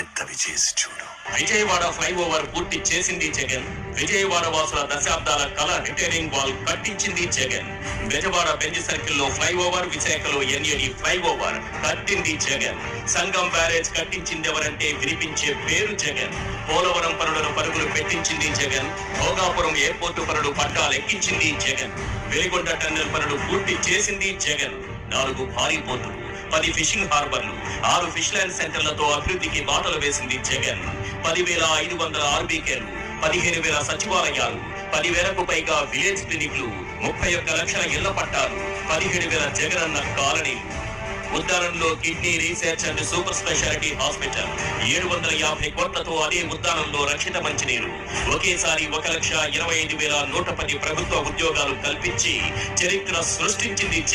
పెద్దవి చేసి చూడు. విజయవాడ ఫ్లైఓవర్ పూర్తి చేసింది జగన్. విజయవాడ వాసుల దశాబ్దాల కళ రిటైరింగ్ వాల్ కట్టించింది జగన్. బెజవాడ బెంజ్ సర్కిల్ లో ఫ్లైఓవర్, విశాఖలో ఎన్ఏడి ఫ్లైఓవర్ కట్టింది జగన్. సంగం బ్యారేజ్ కట్టించింది ఎవరంటే వినిపించే పేరు జగన్. పోలవరం పనులను పరుగులు పెట్టించింది జగన్. భోగాపురం ఎయిర్పోర్టు పనులు పట్టాలెక్కించింది జగన్. వెలిగొండ టన్నెల్ పనులు పూర్తి చేసింది జగన్. 4 భారీ పోర్టులు, 10 ఫిషింగ్ హార్బర్లు, 6 ఫిష్ ల్యాండ్ సెంటర్లతో అభివృద్ధికి బాటలు వేసింది జగన్. 10,500 ఆర్బీకేలు, 15,000 సచివాలయాలు, 10,000కు పైగా విలేజ్ క్లినిక్లు, 31 లక్షల ఇళ్ల పట్టాలు, 17,000 జగనన్న కాలనీలు. ఉద్దానంలో kidney research and super speciality hospital, 750 కోట్లతో అదే ఉద్దానంలో రక్షిత మంచినీరు. ఒకేసారి 1,25,110 ప్రభుత్వ ఉద్యోగాలు కల్పించి చరిత్ర సృష్టించింది